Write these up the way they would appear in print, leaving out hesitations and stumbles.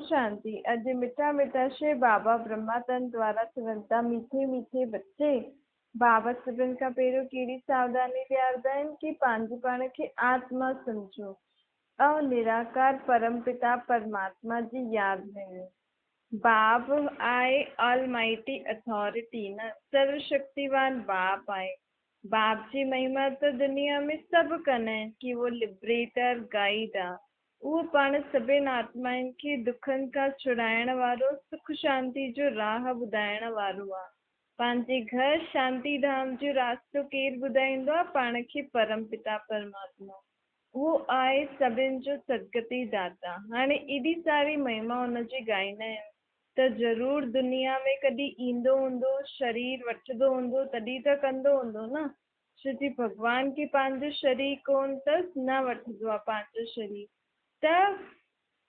शांति। अज मिठा मिठा शे बाबा ब्रह्मातन द्वारा चवंता मीठे मीठे बच्चे। बाबा सभिनि खां पहिरियों कहिड़ी सावधानी ॾियारंदा आहिनि कि पंहिंजे पाण खे आत्मा सम्झो ऐं निराकार परमपिता परमात्मा जी यादि में। बाप आहे ऑलमाइटी अथॉरिटी न, सर्वशक्तिवान बाप आहे। बाप जी महिमा त दुनिया में सभु कंदा आहिनि कि वो लिबरेटर गाइड आहे। उहो पाण सभिनि आत्माउनि खे दुखनि खां छुड़ाइण वारो, सुख शांति जो राह ॿुधाइण वारो आहे। पंहिंजे घर शांति धाम जो रास्तो केरु ॿुधाईंदो आहे? पाण खे परमपिता परमात्मा। उहो आहे सभिनि जो सदगति दाता। हाणे एॾी सारी महिमा हुनजी ॻाईंदा आहिनि त ज़रूर दुनिया में कॾहिं ईंदो हूंदो, शरीर वठंदो हूंदो, तॾहिं त कंदो हूंदो न। छो जी भॻवान खे पंहिंजो शरीर कोन अथसि, न वठंदो आहे पंहिंजो शरीर, त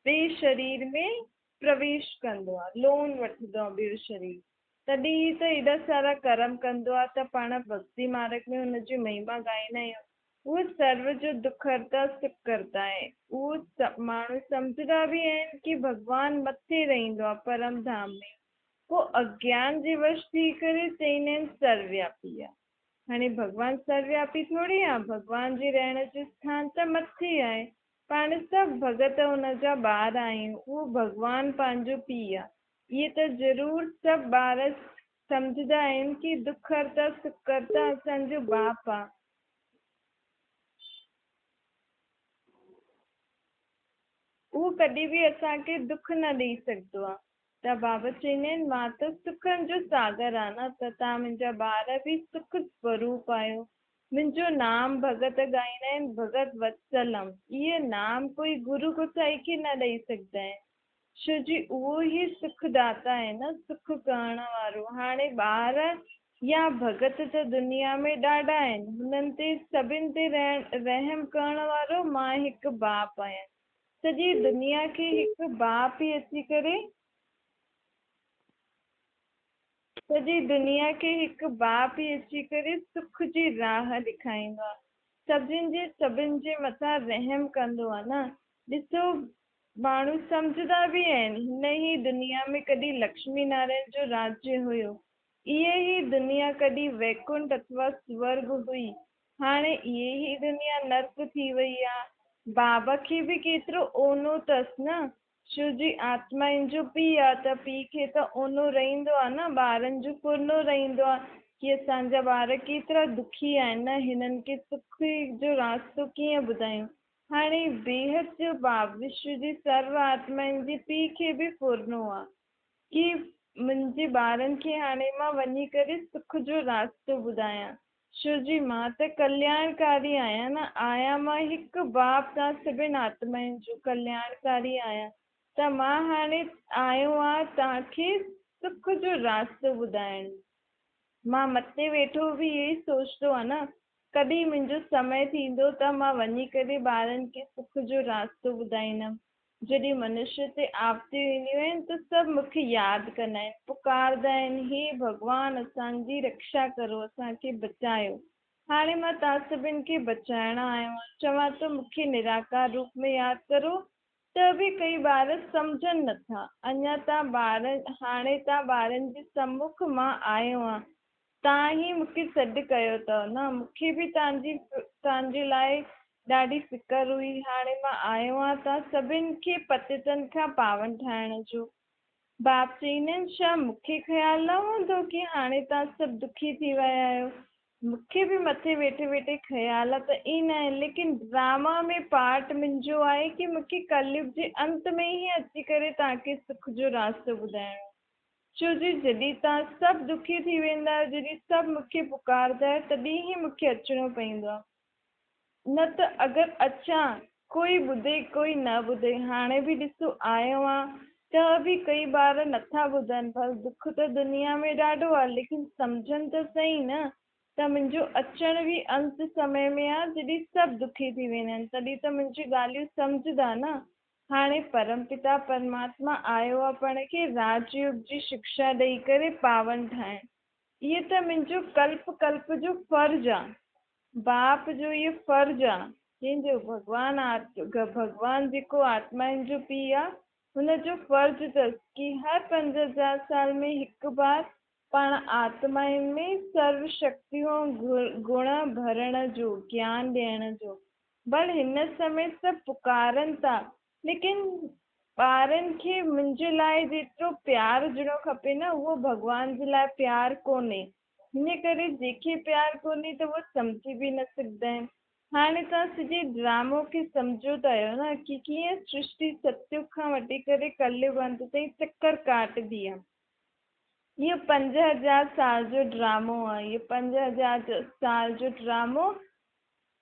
ॿिए शरीर में प्रवेश कंदो आहे, लोन वठंदो आहे ॿियो शरीर। तॾहिं त एॾा सारा कर्म कंदो आहे त पाण भक्ति मार्ग में हुनजी महिमा ॻाईंदा आहियूं। उहो सर्व जो दुख हरता सुख करता है। उहो माण्हू सम्झंदा बि आहिनि कि भॻवानु मथे रहंदो आहे परम धाम में। पोइ अज्ञान जे वश थी करे चईंदा आहिनि सर्वव्यापी आहे। हाणे भॻवानु सर्वव्यापी थोरी आहे, भॻवान जे रहण जो स्थान त मथे आहे। पाण सभु भॻत हुनजा ॿार आहियूं। उहो भॻवानु पंहिंजो पीउ आहे। इहे त ज़रूर सभु ॿार सम्झंदा आहिनि कि दुख हरता सुख करता असांजो बाप आहे। उहो कॾहिं बि असांखे दुख न ॾेई सघंदो आहे। त बाबा चवंदा आहिनि मां त सुखनि जो सागर आहे न, त तव्हां मुंहिंजा ॿार बि सुख स्वरूप आहियो। मुंहिंजो नाम भॻत ॻाईंदा आहिनि, भॻत वत्सलम। इहे नाम कोई गुरू गोसाई खे न ॾेई सघंदा आहिनि, छो जी उहो ई सुखदाता आहे न, सुख करण वारो। हाणे ॿार या भॻत त दुनिया में ॾाढा आहिनि, हुननि ते सभिनि ते रहम करण वारो मां हिकु बाप आहियां। सॼी दुनिया खे हिकु बाप ई अची करे सुख जी राह ॾेखारींदो आहे। सभिनि जे मथां रहम कंदो आहे न। ॾिसो माण्हू सम्झंदा बि आहिनि हिन ई दुनिया में कॾहिं लक्ष्मी नारायण जो राज्य हुयो, इहे ई दुनिया कॾहिं वैकुंठ अथवा स्वर्ग हुई। हाणे इहे ई दुनिया नर्क थी वई आहे। बाबा खे बि केतिरो ओनो अथसि न, छो जी आत्माउनि जो पीउ आहे, त पीउ खे त ओनो रहंदो आहे न, ॿारनि जो फुरनो रहंदो आहे कि असांजा ॿार केतिरा दुखी आहिनि न, हिननि खे सुख जो रास्तो कीअं ॿुधायूं। हाणे बेहद जो बाप विश्व जी सर्व आत्माउनि जे पीउ खे बि फुरनो आहे कि मुंहिंजे ॿारनि खे हाणे मां वञी करे सुख जो रास्तो ॿुधायां, छो जी मां त कल्याणकारी आहियां न। आहियां मां हिकु बाप तव्हां सभिनि आत्माउनि जो कल्याणकारी आहियां। त मां हाणे आयो आहे तव्हांखे सुख जो रास्तो ॿुधाइण। मां मथे वेठो बि इहो ई सोचंदो आहे न, कॾहिं मुंहिंजो समय थींदो त मां वञी करे ॿारनि खे सुख जो रास्तो ॿुधाईंदमि। जॾहिं मनुष्य ते आपतियूं ईंदियूं आहिनि त सभु मूंखे यादि कंदा आहिनि, पुकारंदा आहिनि, हे भॻवानु असांजी रक्षा करो, असांखे बचायो। हाणे मां तव्हां सभिनि खे बचाइण आयो आहियां। चवां त मूंखे निराकार रूप में यादि करो, त बि कई ॿार सम्झनि नथा। अञा हाणे तव्हां ॿारनि जे सम्मुख मां आयो आहियां, तव्हां ई मूंखे सॾु कयो अथव न। मूंखे बि तव्हांजे लाइ ॾाढी फिकर हुई। हाणे मां आयो आहियां तव्हां सभिनि खे पतितनि खां पावन ठाहिण जो। बाप चईंदा आहिनि छा मूंखे ख़्यालु न हूंदो कि हाणे तव्हां सभु दुखी थी विया आहियो? मूंखे बि मथे वेठे वेठे ख़्याल त ईंदा आहिनि, लेकिन ड्रामा में पार्ट मुंहिंजो आहे कि मूंखे कलयुग जे अंत में ई अची करे तव्हांखे सुख जो रास्तो ॿुधाइणो। छो जी जॾहिं तव्हां सभु दुखी थी वेंदा आहियो, जॾहिं सभु मूंखे पुकारंदा आहियो, तॾहिं ई मूंखे अचिणो पवंदो आहे। न त अगरि अचां कोई ॿुधे कोई न ॿुधे। हाणे बि ॾिसो आयो आहे त बि कई ॿार नथा ॿुधनि। बसि दुख त दुनिया में ॾाढो आहे, लेकिन सम्झनि त सही न त मुंहिंजो अचण बि अंत समय में आहे, जॾहिं सभु दुखी थी वेंदा आहिनि, तॾहिं त मुंहिंजी ॻाल्हियूं सम्झंदा न। हाणे परमपिता परमात्मा आयो आहे पाण खे राजयोग जी शिक्षा ॾेई करे पावन ठाहिण। इहे त मुंहिंजो कल्प कल्प जो फर्ज़ु आहे। बाप जो इहो फर्ज़ु आहे। कंहिंजो? भॻवानु जेको आत्माउनि जो पीउ आहे, हुनजो फर्ज़ अथसि कि हर 5000 साल में हिकु बार पाण आत्माउनि में सर्व शक्तियूं गुण भरण जो ज्ञान ॾियण जो। भले हिन समय सभु पुकारनि था, लेकिन ॿारनि खे मुंहिंजे लाइ जेतिरो प्यारु हुजिणो खपे न, उहो भॻवान जे लाइ प्यारु कोन्हे। हिन करे जंहिंखे प्यारु कोन्हे त उहो सम्झी बि न सघंदा आहिनि। हाणे तव्हां सॼे ड्रामो खे सम्झो था न कि कीअं सृष्टि सतयुग खां वठी करे कलयुग अंत ताईं चक्कर काटदी आहे। इहो 5000 साल जो ड्रामो आहे। इहो 5000 साल जो ड्रामो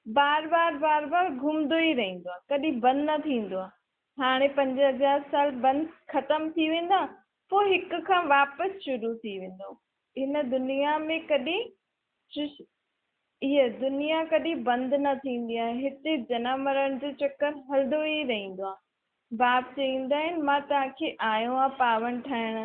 बार बार घुमंदो ई रहंदो आहे, कॾहिं बंदि न थींदो आहे। हाणे 5000 साल बंदि ख़तमु थी वेंदा, पोइ हिक खां वापसि शुरू थी वेंदो। हिन दुनिया में कॾहिं हीअ दुनिया कॾहिं बंदि न थींदी आहे। हिते जनम मरण जो चक्कर हलंदो ई रहंदो आहे। बाप चईंदा आहिनि मां तव्हांखे आयो आहे पावन ठाहिण।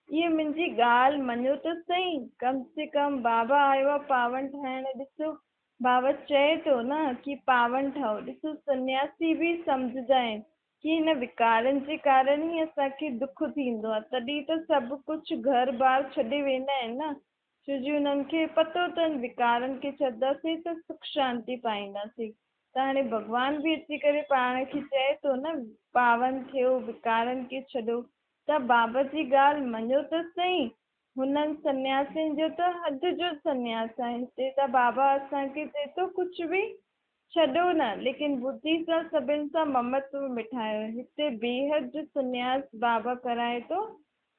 इहा मुंहिंजी ॻाल्हि मञो त सही, कम से कम बाबा आयो आहे पावन ठाहिण। ॾिसो बाबा चए थो न कि पावन ठहो। ॾिसो सन्यासी बि सम्झंदा आहिनि कि हिन विकारनि जे कारण ई असांखे दुख थींदो आहे, तॾहिं त सभु कुझु घर बार छॾे वेंदा आहिनि न। छो जो हुननि खे पतो अथनि विकारनि खे छॾंदासीं त सुख शांती पाईंदासीं। त हाणे भॻवान बि अची करे पाण खे चए थो न पावन थियो, विकारनि खे छॾो। त बाबा जी ॻाल्हि मञो त सही। हुननि सन्यासियुनि जो त हद जो सन्यास आहे। हिते त बाबा असांखे चए थो कुझु बि छॾो न, लेकिन बुद्धि सां सभिनि सां ममत्व मिठायो। हिते बेहद जो सन्यास बाबा कराए थो।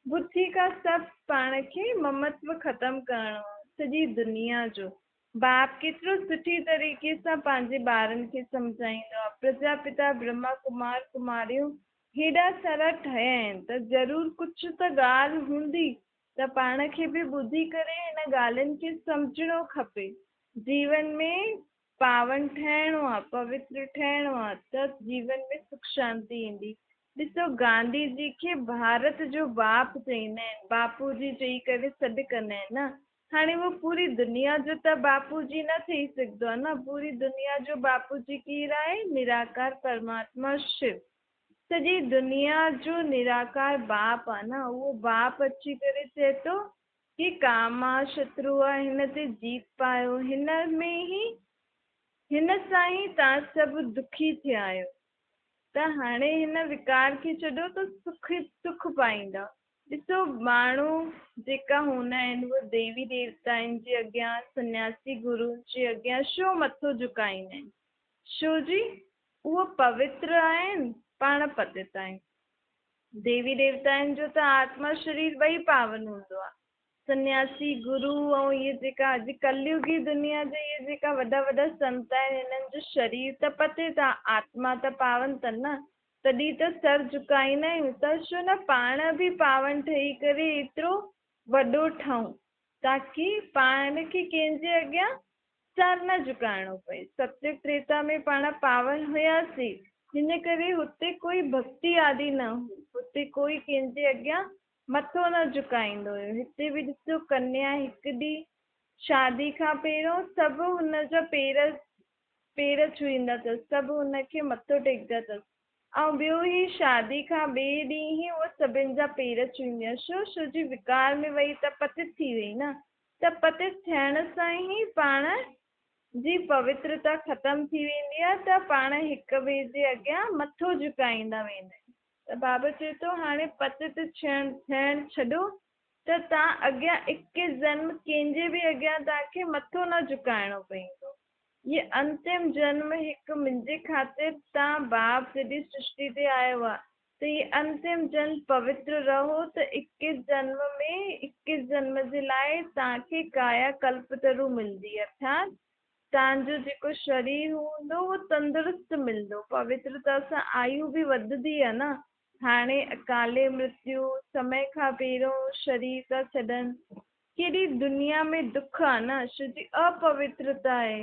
बुद्धि खां सभु पाण खे ममत्व ख़तमु करणो आहे, सॼी दुनिया जो। बाप केतिरो सुठी तरीक़े सां पंहिंजे ॿारनि खे सम्झाईंदो आहे। प्रजापिता ब्रह्मा कुमार कुमारियूं हेॾा सारा ठहिया आहिनि, त ज़रूरु कुझु त ॻाल्हि हूंदी, त पाण खे बि ॿुधी करे हिन ॻाल्हियुनि खे सम्झणो खपे। जीवन में पावन ठहिणो आहे, पवित्र ठहिणो आहे, त जीवन में सुख शांती ईंदी। ॾिसो गांधी जी खे भारत जो बाप चईंदा आहिनि, बापू जी चई करे सॾु कंदा आहिनि न। हाणे उहो पूरी दुनिया जो त बापू जी न थी सघंदो आहे न। पूरी दुनिया जो बापू जी केरु आहे? निराकार परमात्मा शिव। सॼी दुनिया जो निराकार बाप आहे न। उहो बाप अची करे चए थो कि कामा शत्रु आहे, हिन ते जीत पायो। हिन सां ई तव्हां सभु दुखी थिया आहियो। त हाणे हिन विकार खे छॾो त सुख पाईंदा। ॾिसो माण्हू जेका हूंदा आहिनि उहे देवी देवताउनि जे अॻियां, सन्यासी गुरुनि जे अॻियां छो मथो झुकाईंदा आहिनि? छो जी उहो पवित्र आहिनि, पाण पतित आहिनि। देवी देवताउनि जो त आत्मा शरीर ॿई पावन हूंदो आहे। सन्यासी गुरु ऐं इहे जेका अॼु कलयुगी दुनिया जा इहे जेका वॾा वॾा संत आहिनि, हिननि जो शरीर त पतित आहे, आत्मा त पावन अथनि न। तॾहिं त सर झुकाईंदा आहियूं। त छो न पाण बि पावन ठही करे एतिरो वॾो ठहूं, ताकी पाण खे कंहिंजे अॻियां सर न झुकाइणो पए। सत्युग त्रेता में पाण पावन हुयासीं, हिन करे हुते कोई भक्ति आदि न हो। हुते कोई कंहिंजे अॻियां मथो न झुकाईंदो हुयो। हिते बि ॾिसो कन्या हिकु ॾींहुं शादी खां पहिरियों सभु हुनजा पेर छुईंदा अथसि, सभु हुनखे मथो टेकंदा अथसि। ऐं ॿियो ई शादी खां ॿिए ॾींहुं ई उहा सभिनि जा पेर छुईंदी आहे। छो जी विकार में वई त पतित थी वई न। त पतित थियण सां ई पाण जी पवित्रता ख़तमु थी वेंदी आहे, त पाण हिक ॿिए जे अॻियां मथो झुकाईंदा वेंदा आहिनि। त बाबा चए थो हाणे पतित थियणु छॾो, त तव्हां अॻियां 21 जन्म कंहिंजे बि अॻियां तव्हांखे मथो न झुकाइणो पवंदो। ये अंतिम जन्म हिकु मुंहिंजे ख़ातिर तव्हां बाप जॾहिं सृष्टि ते आयो आहे, त ये अंतिम जन्म पवित्र रहो। त 21 जन्म में 21 जन्म जे लाइ तव्हांखे काया कल्पतरू मिलंदी, अर्थात तव्हांजो जेको शरीर हूंदो उहो तंदुरुस्त मिलंदो। पवित्रता सां आयु बि वधंदी आहे न। हाणे अकाले मृत्यु, समय खां पहिरियों शरीर था छॾनि, केॾी दुनिया में दुख आहे न। छो जी अपवित्रता आहे।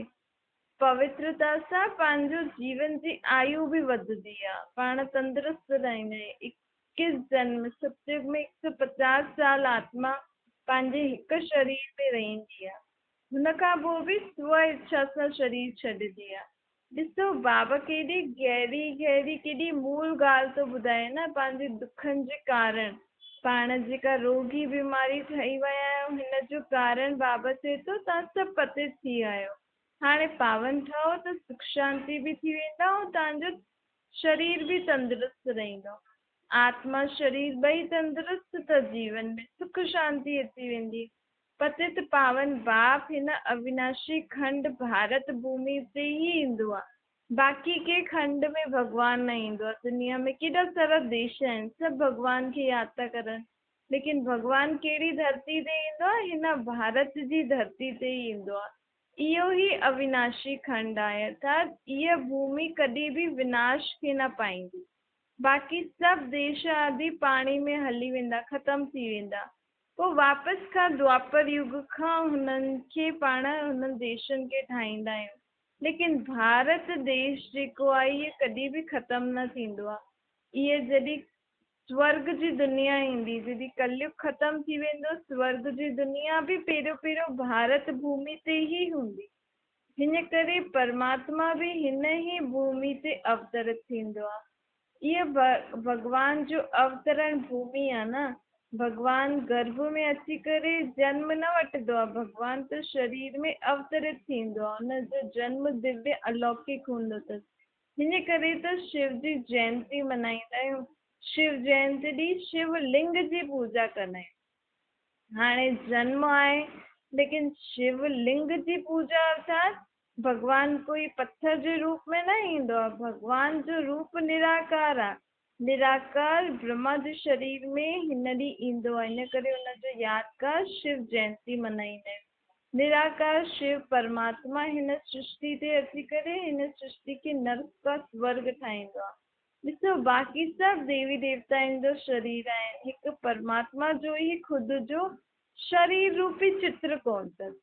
पवित्रता सां पंहिंजो जीवन जी आयु बि वधंदी आहे, पाण तंदुरुस्त रहंदा आहियूं। 21 जन्म सत्युग में 150 साल आत्मा पंहिंजे हिकु शरीर में रहंदी आहे। हुन खां पोइ बि स्व इच्छा सां शरीर छॾंदी आहे। ॾिसो बाबा केॾी गहरी गहरी केॾी मूल ॻाल्हि थो ॿुधाए न, पंहिंजे दुखनि जे कारण पाण जेका रोगी बीमारी ठही विया आहियूं हिन जो कारण बाबा चए थो तव्हां सभु पते थी आहियो। हाणे पावन ठहो त सुख शांति बि थी वेंदा ऐं तव्हांजो शरीर बि तंदुरुस्त रहंदो। आत्मा शरीर ॿई तंदुरुस्त त जीवन में सुख शांति अची वेंदी। पतित पावन बाप हिन अविनाशी खंड भारत भूमि ते ई ईंदो आहे। बाक़ी के खंड में भगवान न ईंदो आहे। दुनिया में केॾा सारा देश आहिनि, सभु भगवान खे यादि था करनि, लेकिन भगवान कहिड़ी धरती ते ईंदो आहे? हिन भारत जी धरती ते ई ईंदो आहे। इहो ई अविनाशी खंड आहे, अर्थात इहा भूमि कॾहिं बि विनाश खे न पाईंदी। बाक़ी सभु देश आदि पाणी में हली वेंदा, ख़तम थी वेंदा। पोइ वापसि खां द्वापर युग खां हुननि खे पाण हुननि देशनि खे ठाहींदा आहियूं। लेकिन भारत देश जेको आहे इहे कॾहिं बि ख़तम न थींदो आहे। इहे जॾहिं स्वर्ग जी दुनिया ईंदी, जॾहिं कलयुग ख़तम थी वेंदो, स्वर्ग जी दुनिया बि पहिरियों पहिरियों भारत भूमि ते ई हूंदी। हिन करे परमात्मा बि हिन ई भूमि ते अवतरित थींदो आहे। इहा भगवान जो अवतरण भूमि आहे न। भगवान गर्भ में अची करे जन्म न वठंदो आहे, भगवान त शरीर में अवतरित थींदो आहे। हुनजो जन्म दिव्य अलौकिक हूंदो अथसि। हिन करे त शिव जी जयंती मल्हाईंदा आहियूं। शिव जयंती ॾींहुं शिवलिंग जी पूजा कंदा आहियूं। हाणे जन्म आहे लेकिन शिवलिंग जी पूजा अर्थात भगवान कोई पत्थर जे रूप में न ईंदो आहे। भगवान जो रूप निराकार आहे। निराकार ब्रह्मा जे शरीर में हिन ॾींहुं ईंदो आहे। हिन करे हुनजो यादगार शिव जयंती मल्हाईंदा आहियूं। निराकार शिव परमात्मा हिन सृष्टि ते अची करे हिन सृष्टि खे नर्क का स्वर्ग ठाहींदो आहे। ॾिसो बाक़ी सभु देवी देवताउनि जो शरीर आहिनि, हिकु परमात्मा जो ई ख़ुदि जो शरीर रूपी चित्र कोन अथसि।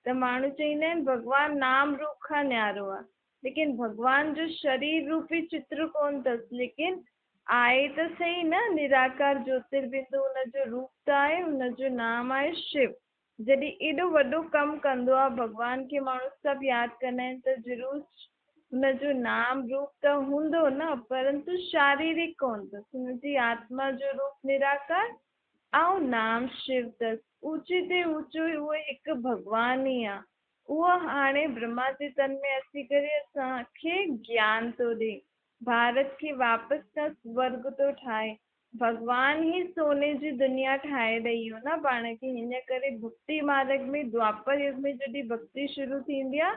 त माण्हू चवंदा आहिनि भगवान नाम रूप खां न्यारो आहे, लेकिन भगवान जो शरीर रूपी चित्र कोन अथसि। लेकिन आहे त सही न, निराकार ज्योतिर्बिंदु हुनजो रूप त आहे, हुनजो नाम आहे शिव। जॾहिं एॾो वॾो कमु कंदो आहे भगवान खे माण्हू सभु यादि कंदा आहिनि त ज़रूरु हुनजो नाम रूप त हूंदो न, परंतु शारीरिक कोन अथसि। हुनजी आत्मा जो रूप निराकार ऐं नाम शिव अथसि। ऊचे ते ऊचो उहो हिकु भगवान ई आहे। उहो हाणे ब्रह्मा जे तन में अची करे असांखे ज्ञान थो ॾे, भारत खे वापसि सां स्वर्ग थो ठाहे। भगवान ई सोने जी दुनिया ठाहे ॾेई हो न पाण खे। हिन करे भक्ति मार्ग में द्वापर युग में जॾहिं भक्ति शुरू थींदी आहे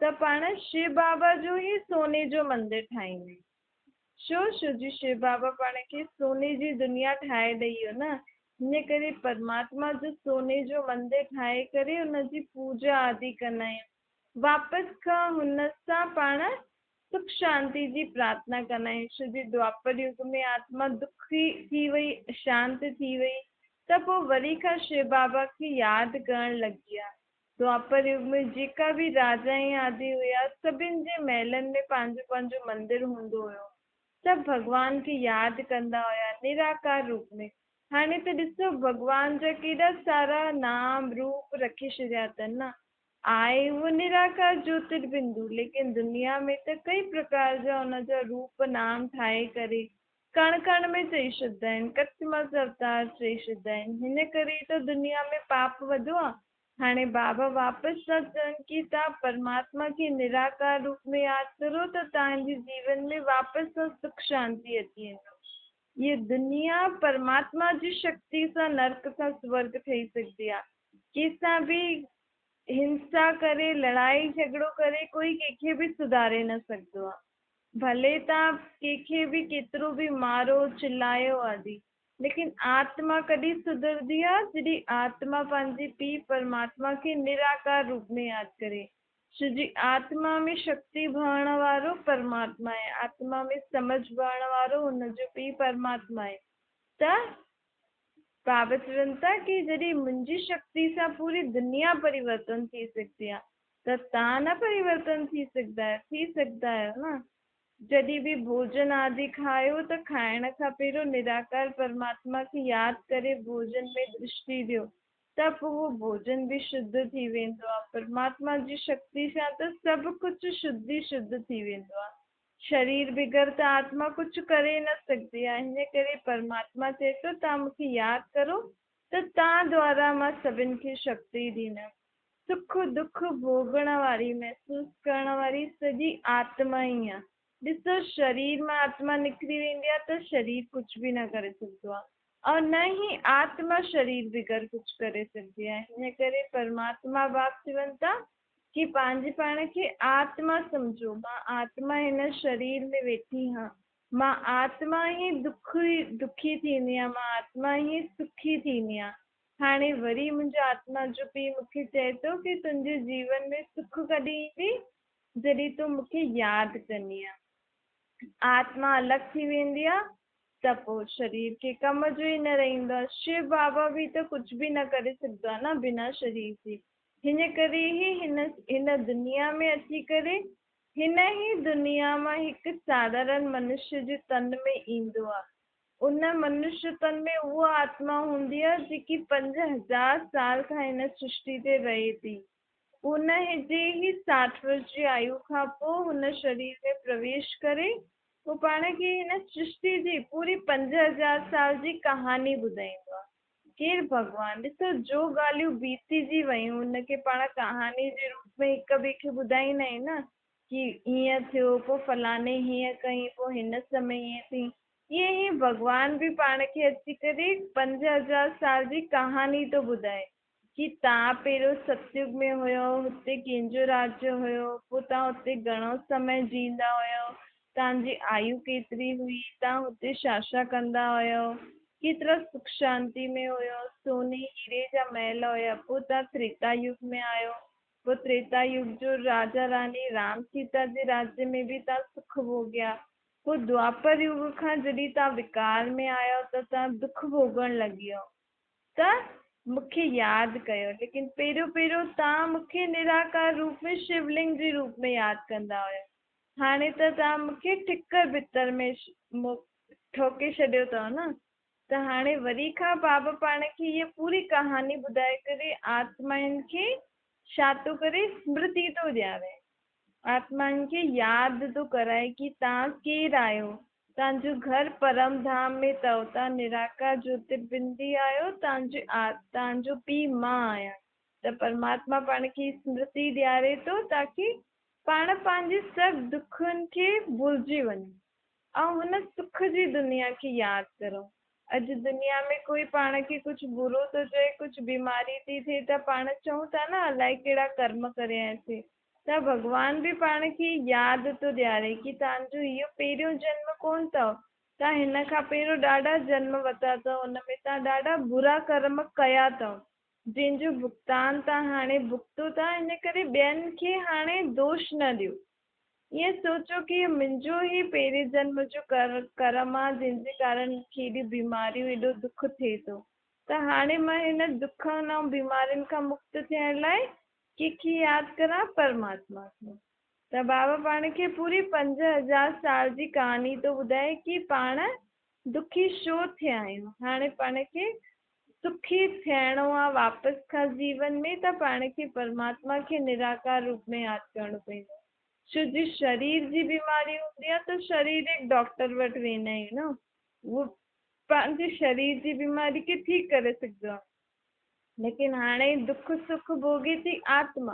त पाण शिव बाबा जो ई सोने जो मंदिर ठाहींदा आहियूं। छो जी शिव बाबा पाण खे सोने जी दुनिया ठाहे ॾेई हो न। हिन करे परमात्मा जो सोने जो मंदिर ठाहे करे हुनजी पूजा आदि कंदा आहियूं। वापसि खां हुन सां पाण सुख शांति जी प्रार्थना कंदा आहियूं। छो जी द्वापर युग में आत्मा दुखी थी वई, शांत थी वई, त पोइ वरी खां शिव बाबा खे यादि करणु लॻी आहे। द्वापर युग में जेका बि राजा ऐं आदि हुया सभिनि जे महलनि में पंहिंजो पंहिंजो मंदिर हूंदो हुयो। सभु भगवान खे यादि कंदा हुया निराकार रूप में। हाणे त ॾिसो भगवान जा केॾा सारा नाम रूप रखी छॾिया अथनि न। आहे उहो निराकार ज्योतिर्बिंदु, लेकिन दुनिया में त कई प्रकार जा हुनजा रूप नाम ठाहे करे कण कण में चई छॾींदा आहिनि, कच्छ अवतार चई छॾींदा आहिनि। हिन करे त दुनिया में पाप वधियो आहे। हाणे बाबा वापसि था चवनि कि तव्हां परमात्मा खे निराकार रूप में यादि करो त तव्हांजे जीवन में वापसि सां सुख शांति अची वेंदो। ये दुनिया परमात्मा जी शक्ति सां नर्क सां स्वर्ग ठही सघंदी आहे। कंहिंसां बि हिंसा करे, लड़ाई झगड़ो करे कोई कंहिंखे बि सुधारे न सघंदो आहे। भले तव्हां कंहिंखे बि केतिरो बि मारो चिल्लायो आदि, लेकिन आत्मा कॾहिं सुधरदी आहे जॾहिं आत्मा पंहिंजे पीउ परमात्मा खे निराकार रूप में यादि करे। छो जी आत्मा में शक्ति भरण वारो परमात्मा आहे, आत्मा में समझ भरण वारो हुनजो पीउ परमात्मा आहे। त बाबा चवनि था कि जॾहिं मुंहिंजी शक्ति सां पूरी दुनिया परिवर्तन थी सघंदी आहे त तव्हां न परिवर्तन थी सघंदा आहियो? थी सघंदा आहियो न। जॾहिं बि भोजन आदि खायो त खाइण खां पहिरियों निराकार परमात्मा खे यादि करे भोजन में दृष्टि ॾियो। त पोइ उहो भोजन बि शुद्ध थी वेंदो आहे। परमात्मा जी शक्ति सां त सभु कुझु शुद्ध थी वेंदो आहे। शरीर बिगर त आत्मा कुझु करे न सघंदी आहे। हिन करे परमात्मा चए थो तव्हां मूंखे यादि करो त तव्हां द्वारा मां सभिनि खे शक्ति ॾींदमि। सुख दुख भोगण वारी, महसूस करण वारी सॼी आत्मा ई आहे। ॾिसो, शरीर मां आत्मा निकिरी वेंदी आहे त शरीर कुझु बि न करे सघंदो आहे, और न ही आत्मा शरीर बिगर कुझु करे सघंदी आहे। हिन करे परमात्मा बाप चवनि था कि पंहिंजे पाण खे आत्मा सम्झो। मां आत्मा हिन शरीर में वेठी हाँ, मां आत्मा ही दुखी थींदी आहियां, मां आत्मा ही सुखी थींदी आहियां। हाणे वरी मुंहिंजो आत्मा जो पीउ मूंखे चए थो कि तुंहिंजे जीवन में सुख कॾहिं ईंदी? जॾहिं तूं मूंखे यादि कंदीअ। आत्मा अलॻि थी वेंदी आहे त पोइ शरीर के कम जो ई न रहंदो आहे। शिव बाबा बि त कुझु बि न करे सघंदो आहे न बिना शरीर जे। हिन करे ई हिन दुनिया में अची करे हिन ही दुनिया मां हिकु साधारण मनुष्य जे तन में ईंदो आहे। उन मनुष्य तन में उहा आत्मा हूंदी आहे जेकी 5000 साल खां हिन सृष्टि ते रहे थी। उन जे ही 60 वर्ष जी आयु खां पोइ हुन शरीर में प्रवेश करे वो पाण खे हिन सृष्टि जी पूरी 5000 साल जी कहानी ॿुधाईंदो आहे। केरु? भॻवान। ॾिसो, जो ॻाल्हियूं बीतिजी वयूं उनखे पाण कहानी जे रूप में हिक ॿिए खे ॿुधाईंदा आहियूं न, कि हीअं थियो, पोइ फलाणे हीअं कई, पोइ हिन समय हीअं थी। ईअं ई भॻवान बि पाण खे अची करे 5000 साल जी कहानी थो ॿुधाए कि तव्हां पहिरियों सतयुग में हुयो, हुते कंहिंजो राज्य हुयो, पोइ तव्हां हुते घणो समय जींदा हुयो, तव्हांजी आयु केतिरी हुई, तव्हां हुते छा छा कंदा हुयो, केतिरा सुख शांति में हुयो, सोने हीरे जा महल हुया। पोइ तव्हां त्रेता युग में आयो, पोइ त्रेता युग जो राजा रानी राम सीता जे राज्य में बि तव्हां सुख भोॻिया। पोइ द्वापर युग खां जॾहिं तव्हां विकार में आयो त तव्हां दुख भोगण लॻी वियो। त मूंखे यादि कयो, लेकिन पहिरियों तव्हां मूंखे निराकार रूप में शिवलिंग जे रूप में यादि कंदा हुयो। हाणे त तव्हां मूंखे ठिकर भितर में ठोके छॾियो अथव न। त हाणे वरी खां बाबा पाण खे हीअ पूरी कहानी ॿुधाए करे आत्माउनि खे छा थो करे? स्मृति थो ॾियारे। आत्माउनि खे यादि थो कराए कि तव्हां केरु आहियो, तव्हांजो घर परम धाम में अथव, तव्हां निराकार ज्योतिर्बिंदी आहियो, तव्हांजो पीउ मां आहियां। त परमात्मा पाण खे स्मृति ॾियारे थो ताकि पाण पंहिंजे सभु दुखनि खे भुलिजी वञूं ऐं हुन सुख जी दुनिया खे यादि करो। अॼु दुनिया में कोई पाण खे कुझु बुरो थो चए, कुझु बीमारी थी थिए त पाण चऊं था न अलाए कहिड़ा कर्म करे आयासीं। त भॻवान बि पाण खे यादि थो ॾियारे कि तव्हांजो इहो पहिरियों जन्म कोन अथव, तव्हां हिन खां पहिरियों ॾाढा जन्म वरिता अथव, हुन में तव्हां ॾाढा बुरा कर्म कया अथव, जंहिंजो भुगतान तव्हां हाणे भुगतो था। हिन करे ॿियनि खे हाणे दोष न ॾियो। ईअं सोचो कि मुंहिंजो ई पहिरें जन्म जो कर्म आहे जंहिंजे कारण मूंखे एॾी बीमारियूं, एॾो दुख थिए थो। त हाणे मां हिन दुखनि ऐं बीमारियुनि खां मुक्त थियण लाइ कंहिंखे यादि करा? परमात्मा खे। त बाबा पाण खे पूरी 5000 साल जी कहानी थो ॿुधाए कि पाण दुखी छो थिया आहियूं। हाणे पाण खे सुखी थियणो आहे वापसि खां जीवन में, त पाण खे परमात्मा खे निराकार रूप में यादि करणो पवंदो। छो जो शरीर जी बीमारी हूंदी आहे त शरीर हिकु डॉक्टर वटि वेंदा आहियूं न, उहो पंहिंजे शरीर जी बीमारी खे ठीकु करे सघंदो आहे। लेकिन हाणे दुख सुख भोगे थी आत्मा,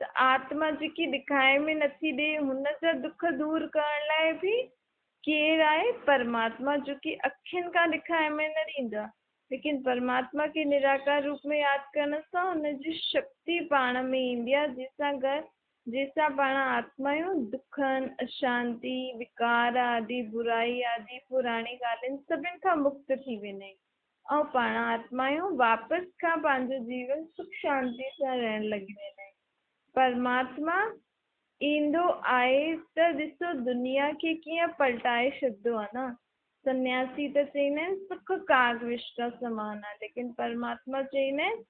त आत्मा जेकी ॾिखाए में नथी ॾे, हुन जा दुख दूर करण लाइ बि केरु आहे? परमात्मा, जो कि अखियुनि खां ॾिखाए में न ॾींदो आहे। लेकिन परमात्मा खे निराकार रूप में यादि करण सां हुनजी शक्ति पाण में ईंदी आहे, जंहिंसां पाण आत्माऊं दुखनि, अशांति, विकार आदि, बुराई आदि पुराणी ॻाल्हियुनि सभिनि खां मुक्त थी वेंदा आहियूं ऐं पाण आत्माऊं वापसि खां पंहिंजो जीवन सुख शांति सां रहण लॻी वेंदा आहियूं। परमात्मा ईंदो आहे त ॾिसो दुनिया खे कीअं पलटाए छॾींदो आहे न। सन्यासी त चईंदा आहिनि सुख काग विश्व समान आहे, लेकिन परमात्मा चईंदा आहिनि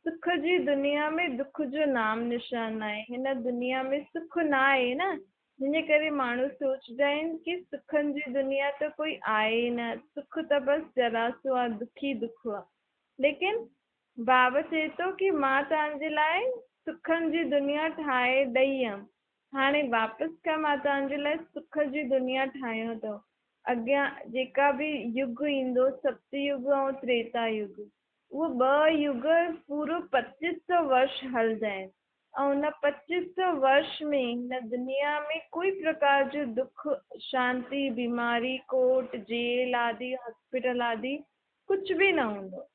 सुख जी दुनिया में दुख जो नाम निशान न आहे। हिन दुनिया में सुख न आहे न, हिन करे माण्हू सोचदा आहिनि कि सुखनि जी दुनिया त कोई आहे न, सुख त बसि जरा सो आहे, दुखी दुख आहे। लेकिन बाबा चए थो कि मां तव्हांजे लाइ सुखनि जी दुनिया ठाहे ॾई हुयमि, हाणे वापसि खां मां तव्हांजे लाइ सुख जी दुनिया ठाहियो अथव। अॻियां जेका बि युग ईंदो, सतयुग ऐं त्रेता युग, उहो 2 युग पूरो 2500 वर्ष हलंदा आहिनि। ऐं हुन 2500 वर्ष में हिन दुनिया में कोई प्रकार जो दुख, शांति, बीमारी, कोर्ट, जेल आदि, हॉस्पिटल आदि कुछ भी न हूंदो।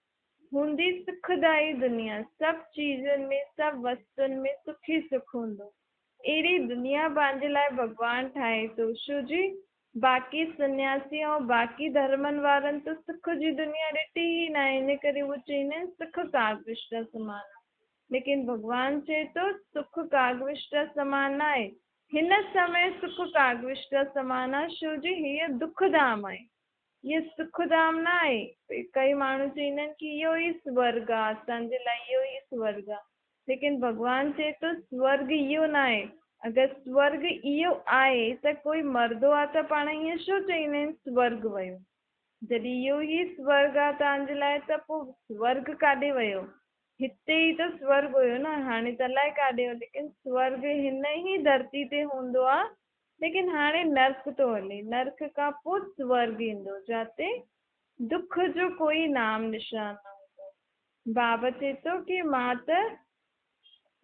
हूंदी सुखदाई दुनिया, सभु चीज़नि में, सभु वस्तुनि में सुख ई सुख हूंदो। अहिड़ी दुनिया पंहिंजे लाइ भॻवानु ठाहे थो। छो जी बाक़ी सन्यासी ऐं बाक़ी धर्मनि वारनि त सुख जी दुनिया ॾिठी ई न आहे, इन करे उहे चवंदा आहिनि सुख कागविष्ट समान आहे। लेकिन भॻवानु चए थो सुख कागविष्ट समान न आहे। हिन समय सुख कागविष्ट समान आहे, छो जी हीअ दुखधाम आहे, ये सुखधाम न आहे। कई माण्हू चवंदा आहिनि कि इहो ई स्वर्ग आहे, असांजे लाइ इहो ई स्वर्ग आहे। लेकिन भॻवानु चए थो स्वर्ग इहो न आहे। अगरि स्वर्ग इहो आहे त कोई मरदो आहे त पाण ईअं छो चवंदा आहिनि स्वर्ग वियो। जॾहिं इहो ई स्वर्ग आहे तव्हांजे लाइ त पोइ स्वर्ग काॾे वियो? हिते ई त स्वर्ग हुयो न, हाणे त अलाए काॾे वियो। लेकिन स्वर्ग हिन ई धरती ते हूंदो आहे, लेकिन हाणे नर्क थो हले। नर्क खां पोइ स्वर्ग ईंदो, जिते दुख जो कोई नाम निशान न हूंदो। बाबा चए थो कि मां त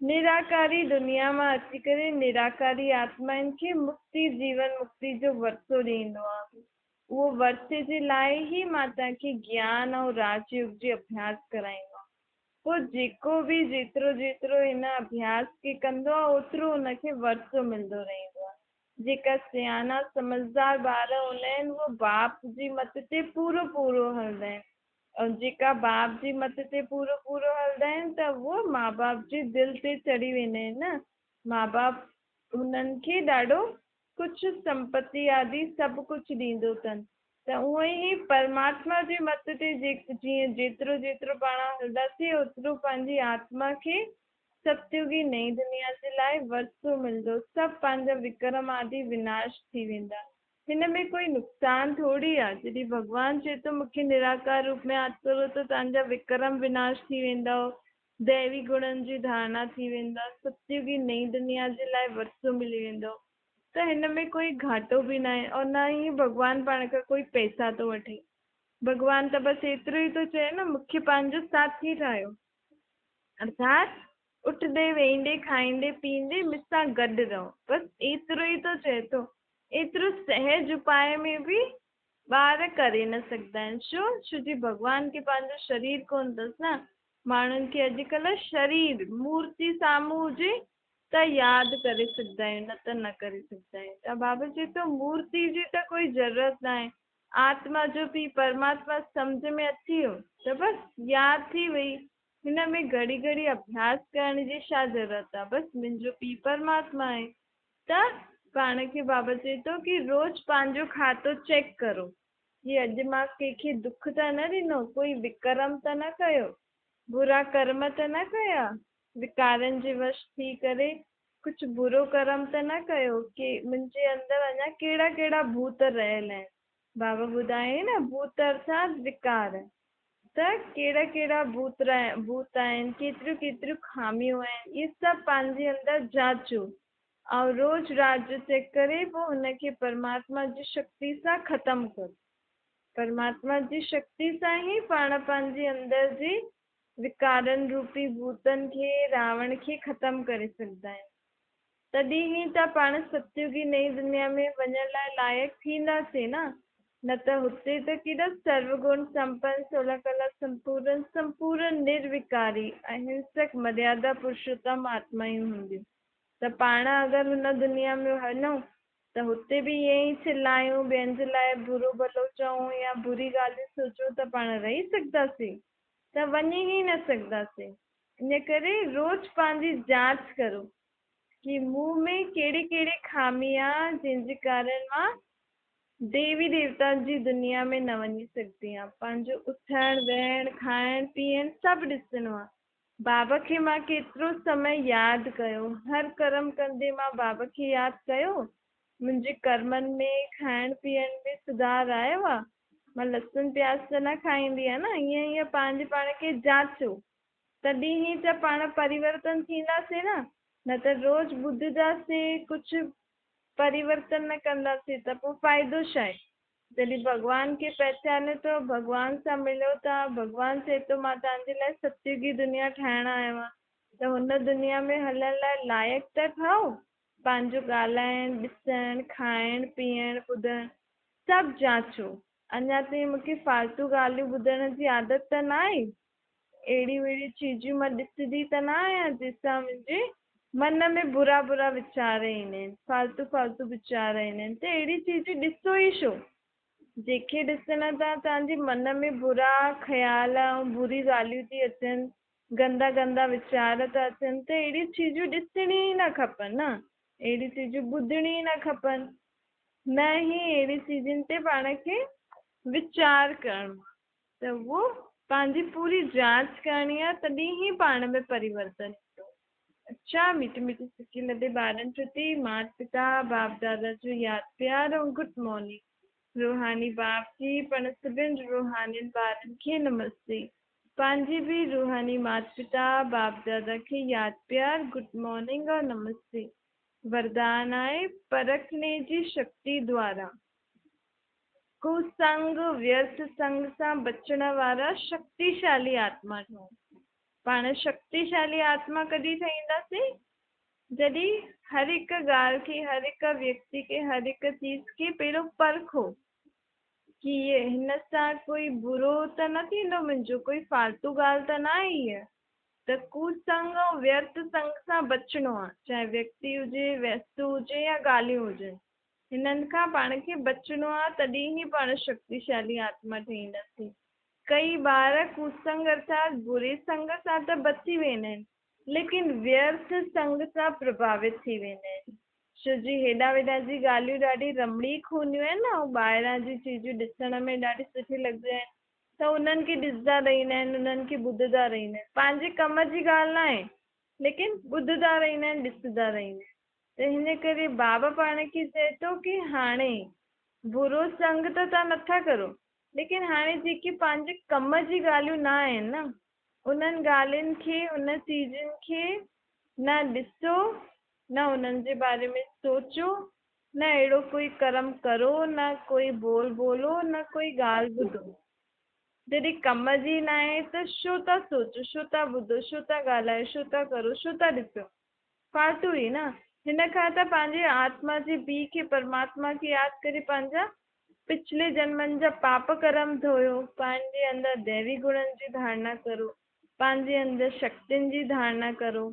निराकारी दुनिया मां अची करे निराकारी आत्माउनि खे मुक्ति, जीवन मुक्ति जो वरतो ॾींदो आहे। उहो वरते जे लाइ ई मां तव्हांखे ज्ञान ऐं राजयोग जी अभ्यास कराईंदो आहे। पोइ जेको बि जेतिरो जेतिरो हिन अभ्यास खे कंदो आहे, ओतिरो हुनखे वरतो मिलंदो रहंदो आहे। जेका सियाना समझदार ॿार हूंदा आहिनि, उहो बाप जी मत ते पूरो पूरो हलंदा आहिनि। ऐं जेका बाप जी मत ते पूरो पूरो हलंदा आहिनि त उहो माउ बाप जी दिलि ते चढ़ी वेंदा आहिनि न। माउ बाप हुननि खे ॾाढो कुझु संपत्ति आदि सभु कुझु ॾींदो अथनि। त उहो ई परमात्मा जी मत ते जीअं जेतिरो जेतिरो पाण हलंदासीं, ओतिरो पंहिंजी आत्मा खे सतयुगी नई दुनिया जे लाइ वरतो मिलंदो। सभु पंहिंजा विक्रम आदि विनाश थी वेंदा। हिन में कोई नुक़सान थोरी आहे। जॾहिं भॻवानु चए थो मूंखे निराकार रूप में यादि करो त तव्हांजा विक्रम विनाश थी वेंदव, दैवी गुणनि जी धारणा थी वेंदा, सतयुगी नई दुनिया जे लाइ वरतो मिली वेंदो। त हिन में कोई घाटो बि न आहे। और न ई भॻवानु पाण खां कोई पैसा थो वठे। भॻवानु त बसि एतिरो ई थो चए न, मूंखे पंहिंजो साथी ठाहियो, अर्थात उठंदे वेहींदे खाईंदे पीअंदे मूंसां गॾु रहो। बसि एतिरो ई तो चए थो। एतिरो सहज उपाय में बि ॿार करे न सघंदा आहिनि। छो जी भॻवान खे पंहिंजो शरीर कोन अथसि न। माण्हुनि खे अॼुकल्ह शरीर मूर्ति साम्हूं हुजे त यादि करे सघंदा आहियूं, न त न करे सघंदा आहियूं। त बाबा चए थो मूर्ति जी त कोई ज़रूरत न आहे। आत्मा जो बि परमात्मा सम्झ में अची वियो त बसि यादि थी वई। हिन में घड़ी घड़ी अभ्यास करण जी छा ज़रूरत आहे? बसि मुंहिंजो पीउ परमात्मा आहे। त पाण खे बाबा चए थो कि रोज़ पंहिंजो खातो चेक करो कि अॼु मां कंहिंखे दुख त न ॾिनो, कोई विक्रम त न कयो, बुरा कर्म त न कया, विकारनि जे वश थी करे कुझु बुरो कर्म त न कयो, कि मुंहिंजे अंदरि अञा कहिड़ा कहिड़ा भूत रहियल आहिनि। बाबा ॿुधाए न, भूत अर्थात विकार। त कहिड़ा कहिड़ा भूत आहिनि, केतिरियूं केतिरियूं खामियूं आहिनि, इहे सभु पंहिंजे अंदरि जांचो ऐं रोज़ राति जो चेक करे पोइ हुनखे परमात्मा जी शक्ति सां ख़तमु करो। परमात्मा जी शक्ति सां ई पाण पंहिंजे अंदरि जी विकारनि रूपी भूतनि खे, रावण खे ख़तमु करे सघंदा आहियूं। तॾहिं ई त पाण सतयुगी नई दुनिया में वञण लाइ लाइक़ु थींदासीं न त हुते त केॾा सर्वगुण संपन्न, 16 कला संपूर्ण निर्विकारी अहिंसक मर्यादा पुरुषोत्तम आत्मायूं हूंदियूं। त पाण अगरि हुन दुनिया में हलूं त हुते बि ईअं ई चिल्लायूं, ॿियनि जे लाइ बुरो भलो चऊं या बुरी ॻाल्हियूं सोचूं त पाण रही सघंदासीं? त वञी ई न सघंदासीं। इन करे रोज़ पंहिंजी जांच करो कि मूं में कहिड़ी कहिड़ी खामी आहे जंहिंजे कारण मां देवी देवता जी दुनिया में न वञी सघंदी आहियां। पंहिंजो उथणु वेहणु खाइणु पीअणु सभु ॾिसणो आहे। बाबा खे मां केतिरो समय यादि कयो, हर कर्म कंदे मां बाबा खे यादि कयो, मुंहिंजे कर्मनि में खाइण पीअण में सुधार आयो आहे, मां लहसुन प्याज त न खाईंदी आहियां न। ईअं पंहिंजे पाण खे जाचो तॾहिं ई त पाण परिवर्तन थींदासीं न त रोज़ ॿुधंदासीं कुझु परिवर्तन न कंदासीं त पोइ फ़ाइदो छा आहे। जॾहिं भॻवान खे पहचाने थो, भॻवान सां मिलो था, भॻवान चए थो मां तव्हांजे लाइ सत्युगी दुनिया ठाहिण आयो आहियां, त हुन दुनिया में हलण लाइ लाइक़ु त ठहो। पंहिंजो ॻाल्हाइण, ॾिसण, खाइण, पीअण, ॿुधण सभु जाचो। अञा ताईं मूंखे फालतू ॻाल्हियूं ॿुधण जी आदत त न आहे। अहिड़ियूं अहिड़ियूं चीजूं मां ॾिसंदी त न आहियां जंहिंसां मुंहिंजे मन में बुरा बुरा वीचार ईंदा आहिनि, फालतू फालतू वीचार ईंदा आहिनि। त अहिड़ी चीजूं ॾिसो ई छो। जेके ॾिसण था तव्हांजे मन में बुरा ख़्याल ऐं बुरी ॻाल्हियूं थी अचनि, गंदा गंदा वीचार था अचनि, त अहिड़ियूं चीजूं ॾिसणी ई न खपनि न, अहिड़ी चीजूं ॿुधणी ई न खपनि। न ई अहिड़ी चीजुनि ते पाण खे वीचार करणो आहे, त उहो पंहिंजी पूरी जांच करणी आहे, तॾहिं ई पाण में परिवर्तन ईंदो। अच्छा, मीठी मीठी सिकी लदे ॿारनि प्रति माता पिता बाप दादा जो यादि प्यार ऐं गुड मॉर्निंग। रूहानी बाप जी पण सभिनि रूहानी ॿारनि खे नमस्ते। पंहिंजी बि रूहानी माता पिता बाप दादा खे यादि प्यार, गुड मॉर्निंग और नमस्ते। वरदान आहे परखने जी शक्ति द्वारा कुसंग व्यर्थ संग सां बचण वारा शक्तिशाली आत्मा ठहूं। पाण शक्तिशाली आत्मा कॾहिं ठहींदासीं? जॾहिं हर हिकु ॻाल्हि खे, हर हिकु व्यक्ति खे, हर हिकु चीज खे पहिरियों परखो कि हिन सां कोई बुरो त न थींदो मुंहिंजो, कोई फालतू ॻाल्हि त न आहे हीअ। त कुसंग ऐं व्यर्थ संग सां बचिणो आहे, चाहे व्यक्ति हुजे, वस्तु हुजे या ॻाल्हियूं हुजनि, हिननि खां पाण खे बचिणो आहे, तॾहिं ई पाण शक्तिशाली आत्मा ठहींदासीं। कई ॿार कुसंग अर्थात बुरे संग सां त बची वेंदा आहिनि, लेकिन व्यर्थ संग सां प्रभावित थी वेंदा आहिनि। छो जी हेॾा वेॾा जी ॻाल्हियूं ॾाढी रमणीक हूंदियूं आहिनि न, ऐं ॿाहिरां जी चीजूं ॾिसण में ॾाढी सुठी लॻंदियूं आहिनि, त उन्हनि खे ॾिसंदा रहंदा आहिनि, उन्हनि खे ॿुधंदा रहंदा आहिनि। पंहिंजे कम जी ॻाल्हि न आहे, लेकिन ॿुधंदा रहंदा आहिनि, ॾिसंदा रहंदा आहिनि। त हिन करे बाबा पाण खे चए थो कि हाणे बुरो संग त तव्हां नथा करो, लेकिन हाणे जेकी पंहिंजे कम जी ॻाल्हियूं न आहिनि न, उन्हनि ॻाल्हियुनि खे, उन चीजुनि खे न ॾिसो, न उन्हनि जे बारे में सोचो, न अहिड़ो कोई कर्म करो, न कोई बोल बोलो, न कोई ॻाल्हि ॿुधो। जॾहिं कम जी न आहे त छो था सोचो, छो था ॿुधो, छो था ॻाल्हायो, छो था करो, छो था ॾिसो, फालतू ई न। हिन खां त पंहिंजे आत्मा जी पीउ खे, परमात्मा खे यादि करे पंहिंजा पिछले जन्मनि जा पाप कर्म धोयो, पंहिंजे अंदरि दैवी गुणनि जी धारणा करो, पंहिंजे अंदरि शक्तियुनि जी धारणा करो।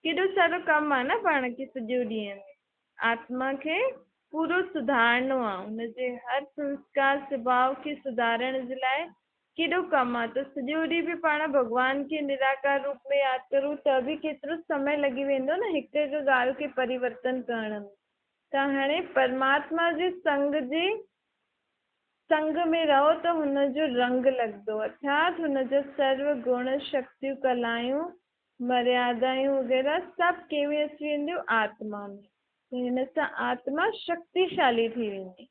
केॾो सारो कमु आहे न पाण खे सॼो ॾींहं में। आत्मा खे पूरो सुधारणो आहे, हुनजे हर संस्कार स्वभाव खे सुधारण जे लाइ केॾो कमु आहे। त सॼो ॾींहुं बि पाण भॻवान खे निराकार रूप में यादि करूं त बि केतिरो समय लॻी वेंदो न हिकु हिकु ॻाल्हि खे परिवर्तन करण में। त हाणे परमात्मा जे संग में रहो त हुनजो रंग लॻंदो, अर्थात हुनजो सर्व गुण शक्तियूं कलायूं मर्यादायूं वग़ैरह सभु कंहिंमें अची वेंदियूं? आत्मा में। हिन सां आत्मा शक्तिशाली थी वेंदी।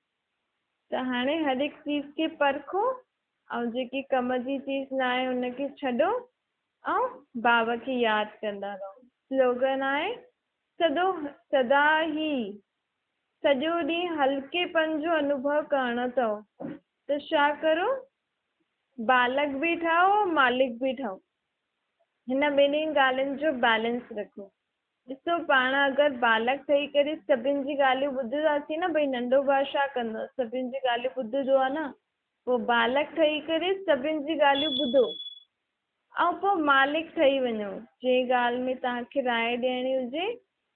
त हाणे हर हिकु चीज खे परखो, ऐं जेकी कम जी चीज न आहे उनखे छॾो, ऐं बाबा खे यादि कंदा रहो। स्लोगन आहे सदा ही सॼो ॾींहुं हल्केपन जो अनुभव करणो अथव, त छा करो? बालक बि ठहो, मालिक बि ठहो। हिन ॿिन्हिनि ॻाल्हियुनि जो बैलेंस रखो। ॾिसो, पाण अगरि बालक ठही करे सभिनि जी ॻाल्हियूं ॿुधंदासीं न, भई नंढो ॿार छा कंदो, सभिनि जी ॻाल्हियूं ॿुधंदो आहे न, पोइ बालक ठही करे सभिनि जी ॻाल्हियूं ॿुधो, ऐं पोइ मालिक ठही वञो। जंहिं ॻाल्हि में तव्हांखे राय ॾियणी हुजे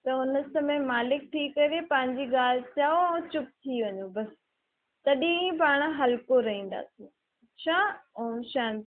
त हुन समय मालिक थी करे पंहिंजी ॻाल्हि चओ ऐं चुप थी वञो, बसि। तॾहिं ई पाण हल्को रहंदासीं। अच्छा, ओम शांति।